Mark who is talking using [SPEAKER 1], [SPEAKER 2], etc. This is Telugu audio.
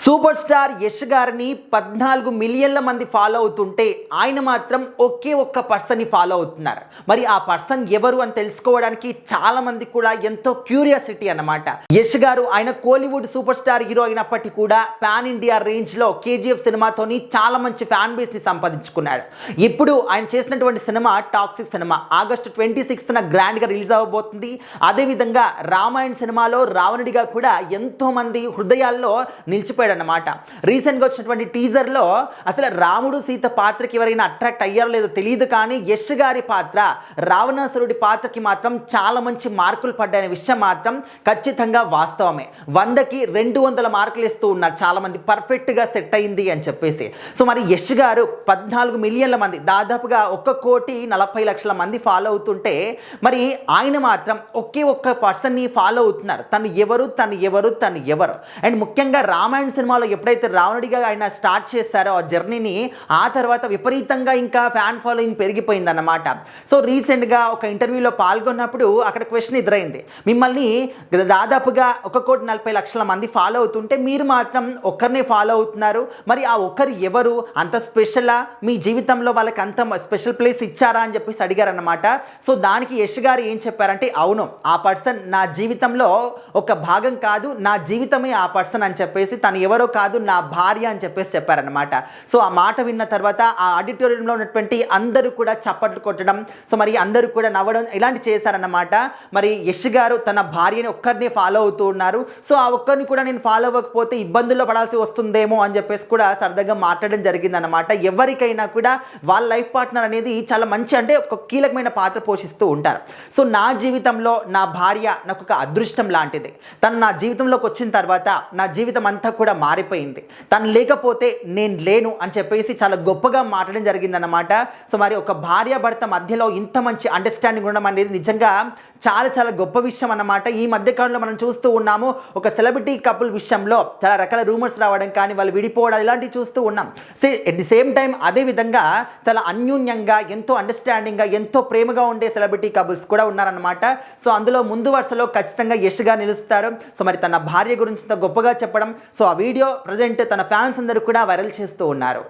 [SPEAKER 1] సూపర్ స్టార్ యష్ గారిని 14 మిలియన్ల మంది ఫాలో అవుతుంటే ఆయన మాత్రం ఒకే ఒక్క పర్సన్ని ఫాలో అవుతున్నారు. మరి ఆ పర్సన్ ఎవరు అని తెలుసుకోవడానికి చాలా మంది కూడా ఎంతో క్యూరియాసిటీ అన్నమాట. యష్ గారు ఆయన కోలీవుడ్ సూపర్ స్టార్ హీరో అయినప్పటికీ కూడా పాన్ ఇండియా రేంజ్లో కేజీఎఫ్ సినిమాతోని చాలా మంచి ఫ్యాన్ బేస్ని సంపాదించుకున్నాడు. ఇప్పుడు ఆయన చేసినటువంటి సినిమా టాక్సిక్ సినిమా ఆగస్టు 26న గ్రాండ్గా రిలీజ్ అవ్వబోతుంది. అదేవిధంగా రామాయణ సినిమాలో రావణుడిగా కూడా ఎంతో మంది హృదయాల్లో నిలిచిపోయాడు అన్నమాట. రీసెంట్గా వచ్చినటువంటి టీజర్లో అసలు రాముడు సీత పాత్రకి ఎవరైనా అట్రాక్ట్ అయ్యారో లేదో తెలియదు, కానీ యష్ గారి పాత్ర రావణాసురుడి పాత్రకి మాత్రం చాలా మంచి మార్కులు పడ్డాయనే విషయం మాత్రం ఖచ్చితంగా వాస్తవమే. 100కి 200 మార్కులు ఇస్తూ ఉన్నారు చాలా మంది, పర్ఫెక్ట్గా సెట్ అయింది అని చెప్పేసి. సో మరి యష్ గారు 14 మిలియన్ల మంది, దాదాపుగా 1,40,00,000 మంది ఫాలో అవుతుంటే మరి ఆయన మాత్రం ఒకే ఒక్క పర్సన్ని ఫాలో అవుతున్నారు. తను ఎవరు. అండ్ ముఖ్యంగా రామాయణ సినిమాలో ఎప్పుడైతే రావణుడిగా ఆయన స్టార్ట్ చేశారో ఆ జర్నీని, ఆ తర్వాత విపరీతంగా ఇంకా ఫ్యాన్ ఫాలోయింగ్ పెరిగిపోయిందన్నమాట. సో రీసెంట్గా ఒక ఇంటర్వ్యూలో పాల్గొన్నప్పుడు అక్కడ క్వశ్చన్ ఎదురైంది, మిమ్మల్ని దాదాపుగా 1,40,00,000 మంది ఫాలో అవుతుంటే మీరు మాత్రం ఒక్కరినే ఫాలో అవుతున్నారు, మరి ఆ ఒక్కరు ఎవరు, అంత స్పెషలా, మీ జీవితంలో వాళ్ళకి అంత స్పెషల్ ప్లేస్ ఇచ్చారా అని చెప్పేసి అడిగారన్నమాట. సో దానికి యష్ గారు ఏం చెప్పారంటే, అవును, ఆ పర్సన్ నా జీవితంలో ఒక భాగం కాదు, నా జీవితమే ఆ పర్సన్ అని చెప్పేసి, తను ఎవరో కాదు నా భార్య అని చెప్పేసి చెప్పారనమాట. సో ఆ మాట విన్న తర్వాత ఆ ఆడిటోరియంలో ఉన్నటువంటి అందరూ కూడా చప్పట్లు కొట్టడం, సో మరి అందరూ కూడా నవ్వడం ఇలాంటి చేశారన్నమాట. మరి యష్ గారు తన భార్యని ఒక్కరిని ఫాలో అవుతూ ఉన్నారు. సో ఆ ఒక్కరిని కూడా నేను ఫాలో అవ్వకపోతే ఇబ్బందుల్లో పడాల్సి వస్తుందేమో అని చెప్పేసి కూడా సరదాగా మాట్లాడడం జరిగిందనమాట. ఎవరికైనా కూడా వాళ్ళ లైఫ్ పార్ట్నర్ అనేది చాలా మంచి, అంటే ఒక కీలకమైన పాత్ర పోషిస్తూ ఉంటారు. సో నా జీవితంలో నా భార్య నాకు ఒక అదృష్టం లాంటిది. తను నా జీవితంలోకి వచ్చిన తర్వాత నా జీవితం అంతా కూడా మారిపోయింది. తను లేకపోతే నేను లేను అని చెప్పేసి చాలా గొప్పగా మాట్లాడడం జరిగిందన్నమాట. సో మరి ఒక భార్యాభర్త మధ్యలో ఇంత మంచి అండర్స్టాండింగ్ ఉండడం అనేది నిజంగా చాలా గొప్ప విషయం అన్నమాట. ఈ మధ్యకాలంలో మనం చూస్తూ ఉన్నాము, ఒక సెలబ్రిటీ కపుల్ విషయంలో చాలా రకాల రూమర్స్ రావడం కానీ వాళ్ళు విడిపోవడం ఇలాంటివి చూస్తూ ఉన్నాం. ఎట్ ది సేమ్ టైం అదే విధంగా చాలా అన్యూన్యంగా, ఎంతో అండర్స్టాండింగ్గా, ఎంతో ప్రేమగా ఉండే సెలబ్రిటీ కపుల్స్ కూడా ఉన్నారన్నమాట. సో అందులో ముందు వరుసలో ఖచ్చితంగా యష్ గా నిలుస్తారు. సో మరి తన భార్య గురించి గొప్పగా చెప్పడం, సో ఆ వీడియో ప్రజెంట్ తన ఫ్యాన్స్ అందరూ కూడా వైరల్ చేస్తూ ఉన్నారు.